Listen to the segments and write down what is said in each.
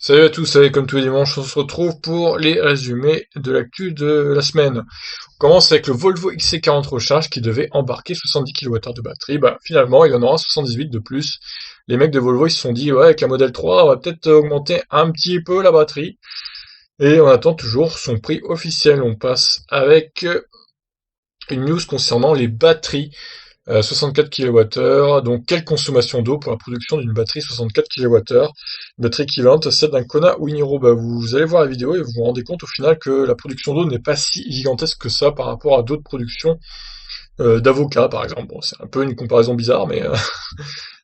Salut à tous, allez, comme tous les dimanches, on se retrouve pour les résumés de l'actu de la semaine. On commence avec le Volvo XC40 Recharge qui devait embarquer 70 kWh de batterie. Bah, finalement, il en aura 78 de plus. Les mecs de Volvo, ils se sont dit, ouais, avec la modèle 3, on va peut-être augmenter un petit peu la batterie. Et on attend toujours son prix officiel. On passe avec une news concernant les batteries. 64 kWh, donc quelle consommation d'eau pour la production d'une batterie 64 kWh, une batterie équivalente à celle d'un Kona ou Niro. Bah, vous allez voir la vidéo et vous vous rendez compte au final que la production d'eau n'est pas si gigantesque que ça par rapport à d'autres productions d'avocats par exemple. Bon, c'est un peu une comparaison bizarre, mais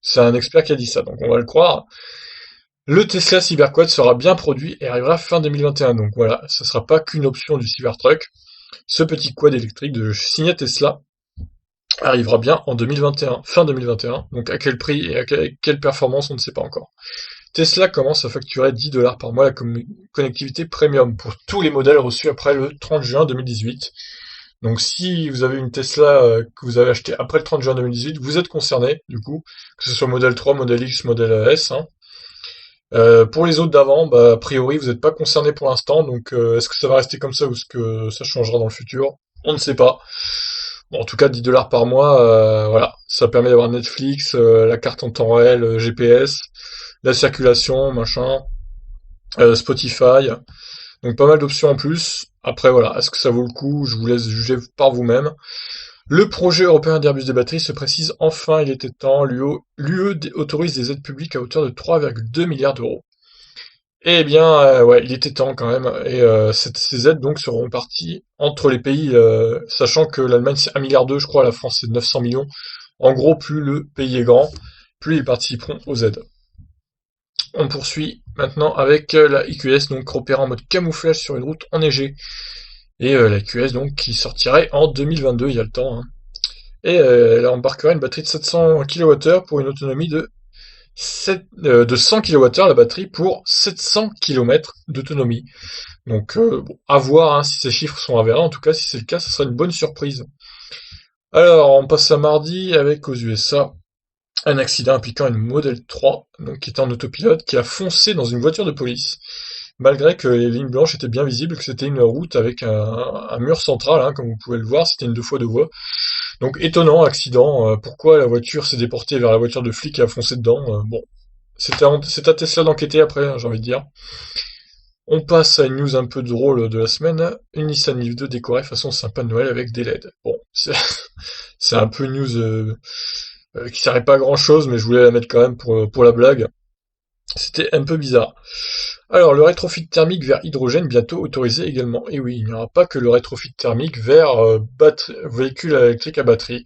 c'est un expert qui a dit ça, donc on va le croire. Le Tesla Cyberquad sera bien produit et arrivera fin 2021, donc voilà, ça sera pas qu'une option du Cybertruck. Ce petit quad électrique de signé Tesla arrivera bien en 2021, fin 2021, donc à quel prix et à quelle performance on ne sait pas encore. Tesla commence à facturer 10 dollars par mois la connectivité premium pour tous les modèles reçus après le 30 juin 2018. Donc si vous avez une Tesla que vous avez acheté après le 30 juin 2018, vous êtes concerné, du coup, que ce soit modèle 3, modèle X, modèle S. Hein. Pour les autres d'avant, bah, a priori, vous n'êtes pas concerné pour l'instant, donc est-ce que ça va rester comme ça ou est-ce que ça changera dans le futur? On ne sait pas. Bon, en tout cas, 10 dollars par mois, voilà. Ça permet d'avoir Netflix, la carte en temps réel, GPS, la circulation, machin, Spotify. Donc pas mal d'options en plus. Après, voilà. Est-ce que ça vaut le coup? Je vous laisse juger par vous-même. Le projet européen d'Airbus des batteries se précise enfin, il était temps. L'UE autorise des aides publiques à hauteur de 3,2 milliards d'euros. Eh bien, ouais, il était temps quand même. Et ces aides donc seront parties entre les pays, sachant que l'Allemagne c'est 1,2 milliard, je crois, la France c'est 900 millions. En gros, plus le pays est grand, plus ils participeront aux aides. On poursuit maintenant avec la IQS, donc opérant en mode camouflage sur une route enneigée. Et la IQS donc qui sortirait en 2022, il y a le temps. Hein. Et elle embarquerait une batterie de 700 kWh pour une autonomie de 100 kWh la batterie pour 700 km d'autonomie. Donc, bon, à voir hein, si ces chiffres sont avérés. En tout cas, si c'est le cas, ça serait une bonne surprise. Alors, on passe à mardi avec aux USA un accident impliquant une Model 3, donc qui était en autopilote, qui a foncé dans une voiture de police, malgré que les lignes blanches étaient bien visibles, que c'était une route avec un mur central, hein, comme vous pouvez le voir, c'était une 2x2 voies. Donc étonnant accident. Pourquoi la voiture s'est déportée vers la voiture de flic et a foncé dedans bon, c'est à Tesla d'enquêter après, hein, j'ai envie de dire. On passe à une news un peu drôle de la semaine. Une Nissan Leaf 2 décorée façon sympa de Noël avec des LED. Bon, c'est c'est un peu une news qui servait pas à grand chose, mais je voulais la mettre quand même pour la blague. C'était un peu bizarre. Alors, le rétrofit thermique vers hydrogène bientôt autorisé également. Et oui, il n'y aura pas que le rétrofit thermique vers véhicule électrique à batterie.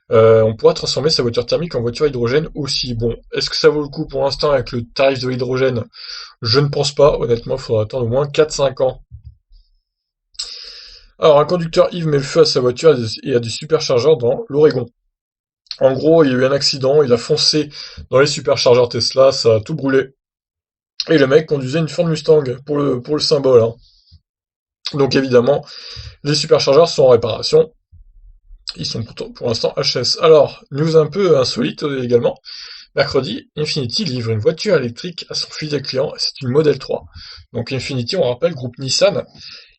On pourra transformer sa voiture thermique en voiture hydrogène aussi. Bon, est-ce que ça vaut le coup pour l'instant avec le tarif de l'hydrogène? Je ne pense pas, honnêtement, il faudra attendre au moins 4-5 ans. Alors, un conducteur ivre met le feu à sa voiture et à des superchargeurs dans l'Oregon. En gros, il y a eu un accident, il a foncé dans les superchargeurs Tesla, ça a tout brûlé. Et le mec conduisait une Ford Mustang pour le symbole. Hein. Donc évidemment, les superchargeurs sont en réparation. Ils sont pour l'instant HS. Alors, news un peu insolite également. Mercredi, Infiniti livre une voiture électrique à son fidèle client, c'est une Model 3. Donc Infiniti, on rappelle, groupe Nissan,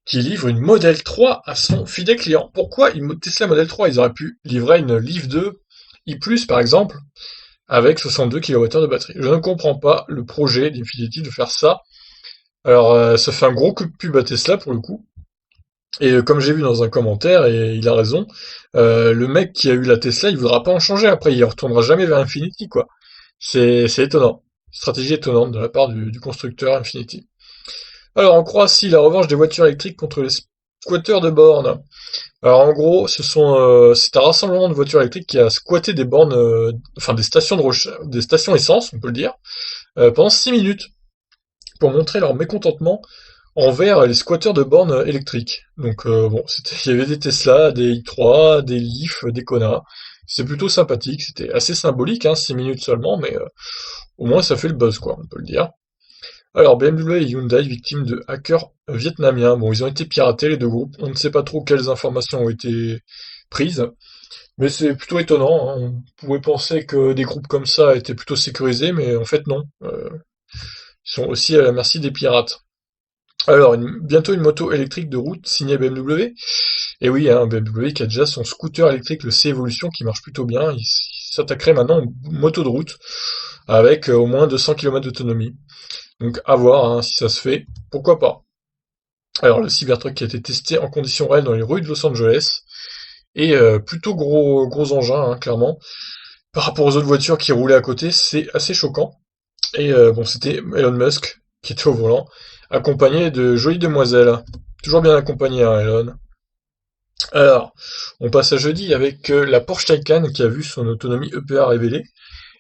qui livre une Model 3 à son fidèle client. Pourquoi une Tesla Model 3? Ils auraient pu livrer une Leaf 2 i+, par exemple, avec 62 kWh de batterie. Je ne comprends pas le projet d'Infiniti de faire ça. Alors, ça fait un gros coup de pub à Tesla, pour le coup. Et comme j'ai vu dans un commentaire, et il a raison, le mec qui a eu la Tesla, il voudra pas en changer après, il retournera jamais vers Infiniti, quoi. C'est étonnant. Stratégie étonnante de la part du constructeur Infiniti. Alors, en Croatie, la revanche des voitures électriques contre les squatteurs de bornes. Alors, en gros, c'est un rassemblement de voitures électriques qui a squatté des bornes, enfin des stations essence, on peut le dire, pendant 6 minutes, pour montrer leur mécontentement envers les squatteurs de bornes électriques. Donc, bon, il y avait des Tesla, des i3, des Leaf, des Kona. C'est plutôt sympathique, c'était assez symbolique, hein, 6 minutes seulement, mais au moins ça fait le buzz, quoi, on peut le dire. Alors, BMW et Hyundai, victimes de hackers vietnamiens. Bon, ils ont été piratés, les deux groupes. On ne sait pas trop quelles informations ont été prises, mais c'est plutôt étonnant. Hein. On pourrait penser que des groupes comme ça étaient plutôt sécurisés, mais en fait non. Ils sont aussi à la merci des pirates. Alors, bientôt une moto électrique de route signée BMW. Et oui, hein, BMW qui a déjà son scooter électrique, le C-Evolution, qui marche plutôt bien. Il s'attaquerait maintenant aux motos de route avec au moins 200 km d'autonomie. Donc à voir hein, si ça se fait, pourquoi pas. Alors le Cybertruck qui a été testé en conditions réelles dans les rues de Los Angeles, et plutôt gros engin, hein, clairement. Par rapport aux autres voitures qui roulaient à côté, c'est assez choquant. Et bon, c'était Elon Musk qui était au volant, accompagné de jolies demoiselles. Toujours bien accompagné, hein, Elon. Alors, on passe à jeudi avec la Porsche Taycan qui a vu son autonomie EPA révélée,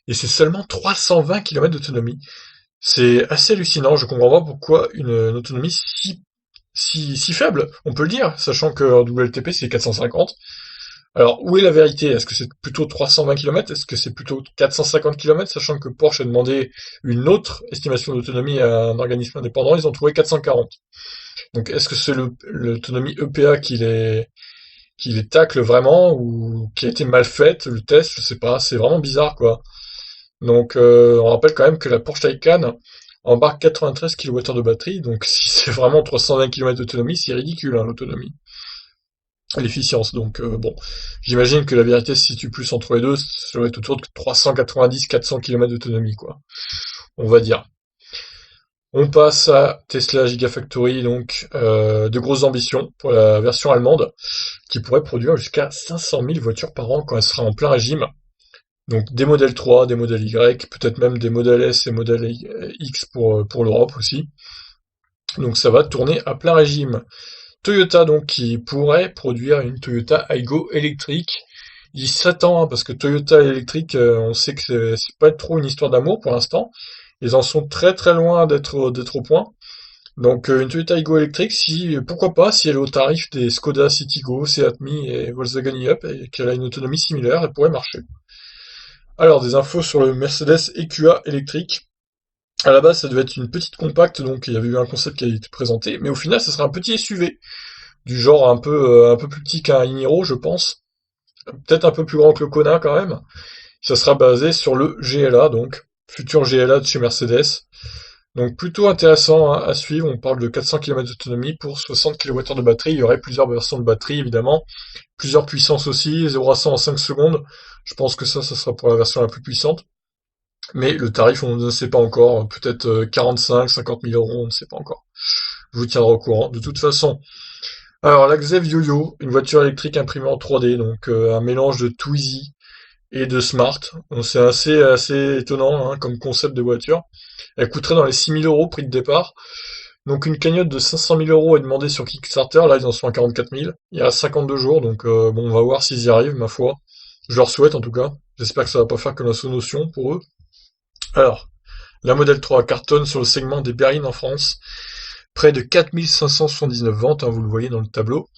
et c'est seulement 320 km d'autonomie. C'est assez hallucinant, je comprends pas pourquoi une autonomie si faible, on peut le dire, sachant que en WLTP c'est 450. Alors, où est la vérité? Est-ce que c'est plutôt 320 km? Est-ce que c'est plutôt 450 km? Sachant que Porsche a demandé une autre estimation d'autonomie à un organisme indépendant, ils ont trouvé 440. Donc, est-ce que c'est l'autonomie EPA qui les tacle vraiment, ou qui a été mal faite, le test? Je sais pas, c'est vraiment bizarre, quoi. Donc, on rappelle quand même que la Porsche Taycan embarque 93 kWh de batterie, donc si c'est vraiment 320 km d'autonomie, c'est ridicule, hein, l'autonomie. L'efficience, donc bon. J'imagine que la vérité se situe plus entre les deux, ça doit être autour de 390-400 km d'autonomie, quoi. On va dire. On passe à Tesla Gigafactory, donc de grosses ambitions pour la version allemande, qui pourrait produire jusqu'à 500 000 voitures par an quand elle sera en plein régime. Donc des modèles 3, des modèles Y, peut-être même des modèles S et modèles X pour l'Europe aussi. Donc ça va tourner à plein régime. Toyota donc qui pourrait produire une Toyota Aygo électrique. Il s'attend hein, parce que Toyota électrique, on sait que c'est pas trop une histoire d'amour pour l'instant. Ils en sont très très loin d'être au point. Donc une Toyota Aygo électrique, si pourquoi pas, si elle est au tarif des Skoda Citigo, Seat Mii et Volkswagen e-Up et qu'elle a une autonomie similaire, elle pourrait marcher. Alors des infos sur le Mercedes EQA électrique. À la base, ça devait être une petite compacte, donc il y avait eu un concept qui a été présenté, mais au final, ça sera un petit SUV du genre un peu plus petit qu'un Iniro, je pense. Peut-être un peu plus grand que le Kona quand même. Ça sera basé sur le GLA, donc futur GLA de chez Mercedes. Donc plutôt intéressant hein, à suivre. On parle de 400 km d'autonomie pour 60 kWh de batterie. Il y aurait plusieurs versions de batterie évidemment, plusieurs puissances aussi, 0 à 100 en 5 secondes. Je pense que ça sera pour la version la plus puissante. Mais le tarif, on ne sait pas encore. Peut-être 45, 50 000 euros, on ne sait pas encore. Je vous tiendrai au courant. De toute façon, alors, la Xev Yo-Yo, une voiture électrique imprimée en 3D, donc un mélange de Twizy et de Smart. Donc, c'est assez étonnant hein, comme concept de voiture. Elle coûterait dans les 6 000 euros prix de départ. Donc une cagnotte de 500 000 euros est demandée sur Kickstarter, là ils en sont à 44 000. Il y a 52 jours, donc bon, on va voir s'ils y arrivent, ma foi. Je leur souhaite en tout cas. J'espère que ça va pas faire que la sous-notion pour eux. Alors, la Model 3 cartonne sur le segment des berlines en France. Près de 4579 ventes, hein, vous le voyez dans le tableau.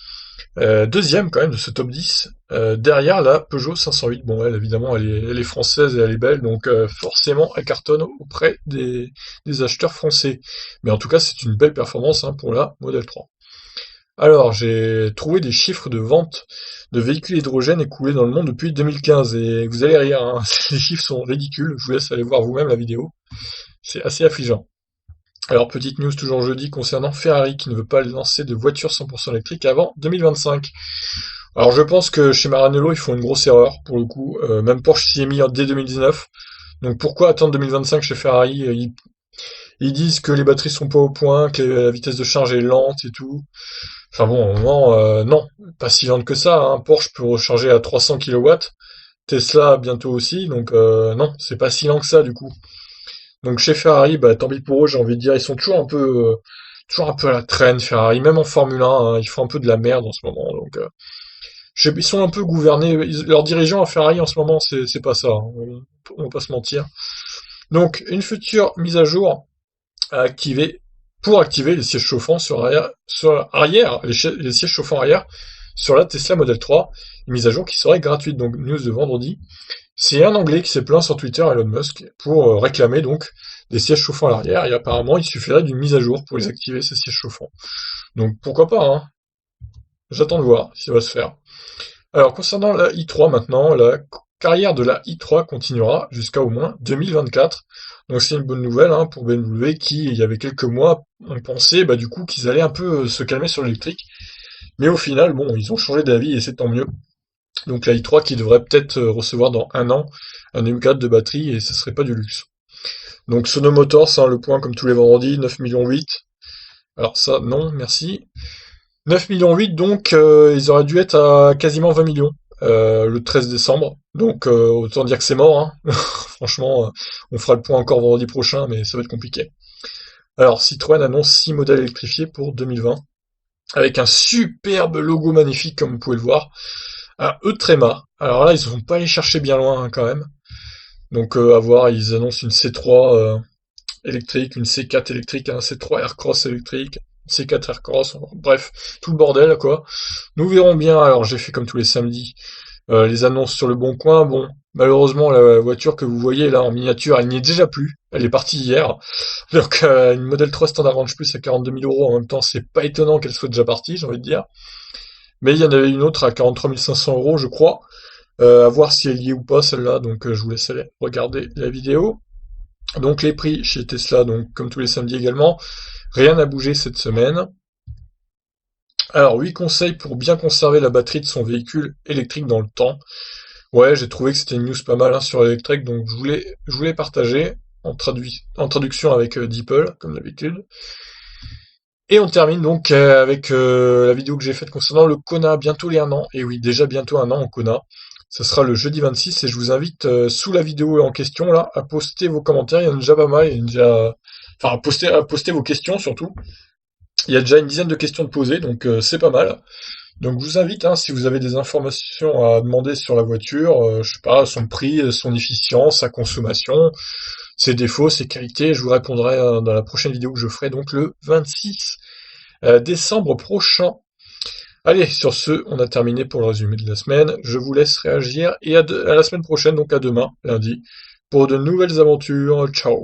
Deuxième quand même de ce top 10, derrière la Peugeot 508. Bon, elle évidemment, elle est française et elle est belle, donc forcément elle cartonne auprès des acheteurs français. Mais en tout cas, c'est une belle performance hein, pour la Model 3. Alors, j'ai trouvé des chiffres de vente de véhicules hydrogène écoulés dans le monde depuis 2015, et vous allez rire, hein, les chiffres sont ridicules, je vous laisse aller voir vous-même la vidéo, c'est assez affligeant. Alors, petite news toujours jeudi concernant Ferrari qui ne veut pas lancer de voiture 100% électrique avant 2025. Alors, je pense que chez Maranello, ils font une grosse erreur, pour le coup. Même Porsche s'y est mis dès 2019. Donc, pourquoi attendre 2025 chez Ferrari? Ils disent que les batteries sont pas au point, que la vitesse de charge est lente et tout. Enfin bon, au moment, non, pas si lente que ça. Hein. Porsche peut recharger à 300 kW. Tesla bientôt aussi, donc non, c'est pas si lent que ça du coup. Donc chez Ferrari, bah, tant pis pour eux, j'ai envie de dire, ils sont toujours un peu à la traîne, Ferrari, même en Formule 1, hein, ils font un peu de la merde en ce moment. Donc, ils sont un peu gouvernés. Leurs dirigeants à Ferrari en ce moment, c'est pas ça. Hein, on va pas se mentir. Donc une future mise à jour à activer pour activer les sièges chauffants sur arrière, les sièges chauffants arrière sur la Tesla Model 3, une mise à jour qui serait gratuite. Donc news de vendredi. C'est un Anglais qui s'est plaint sur Twitter à Elon Musk pour réclamer donc des sièges chauffants à l'arrière, et apparemment il suffirait d'une mise à jour pour les activer, ces sièges chauffants. Donc pourquoi pas, hein. J'attends de voir si ça va se faire. Alors concernant la i3 maintenant, la carrière de la i3 continuera jusqu'à au moins 2024. Donc c'est une bonne nouvelle hein, pour BMW qui, il y avait quelques mois, on pensait du coup qu'ils allaient un peu se calmer sur l'électrique. Mais au final, bon, ils ont changé d'avis et c'est tant mieux. Donc la i3 qui devrait peut-être recevoir dans un an un M4 de batterie et ce serait pas du luxe. Donc Sono Motors, hein, le point comme tous les vendredis, 9 millions 8. Alors ça, non, merci. 9 millions 8, donc ils auraient dû être à quasiment 20 millions le 13 décembre. Donc autant dire que c'est mort. Hein. Franchement, on fera le point encore vendredi prochain, mais ça va être compliqué. Alors Citroën annonce 6 modèles électrifiés pour 2020, avec un superbe logo magnifique comme vous pouvez le voir. Un E-Trema. Alors là, ils ne sont pas allés chercher bien loin hein, quand même. Donc à voir, ils annoncent une C3 électrique, une C4 électrique, un C3 Aircross électrique, C4 Aircross, bref, tout le bordel quoi. Nous verrons bien, alors j'ai fait comme tous les samedis, les annonces sur le bon coin, bon, malheureusement la voiture que vous voyez là en miniature, elle n'y est déjà plus, elle est partie hier, donc une Model 3 Standard Range Plus à 42 000 euros en même temps, c'est pas étonnant qu'elle soit déjà partie, j'ai envie de dire, mais il y en avait une autre à 43 500 euros je crois, à voir si elle y est ou pas celle-là, donc je vous laisse aller regarder la vidéo. Donc les prix chez Tesla, donc comme tous les samedis également, rien n'a bougé cette semaine. Alors 8 conseils pour bien conserver la batterie de son véhicule électrique dans le temps. Ouais, j'ai trouvé que c'était une news pas mal hein, sur l'électrique, donc je voulais partager en traduction avec DeepL, comme d'habitude. Et on termine donc avec la vidéo que j'ai faite concernant le Kona, bientôt les 1 an. Et oui, déjà bientôt 1 an en Kona. Ce sera le jeudi 26 et je vous invite sous la vidéo en question là à poster vos commentaires. Il y en a déjà pas mal, il y en a déjà... Enfin, à poster vos questions surtout. Il y a déjà une dizaine de questions de poser, donc c'est pas mal. Donc je vous invite, hein, si vous avez des informations à demander sur la voiture, je sais pas, son prix, son efficience, sa consommation, ses défauts, ses qualités, je vous répondrai dans la prochaine vidéo que je ferai donc le 26 décembre prochain. Allez, sur ce, on a terminé pour le résumé de la semaine. Je vous laisse réagir et à la semaine prochaine, donc à demain, lundi, pour de nouvelles aventures. Ciao!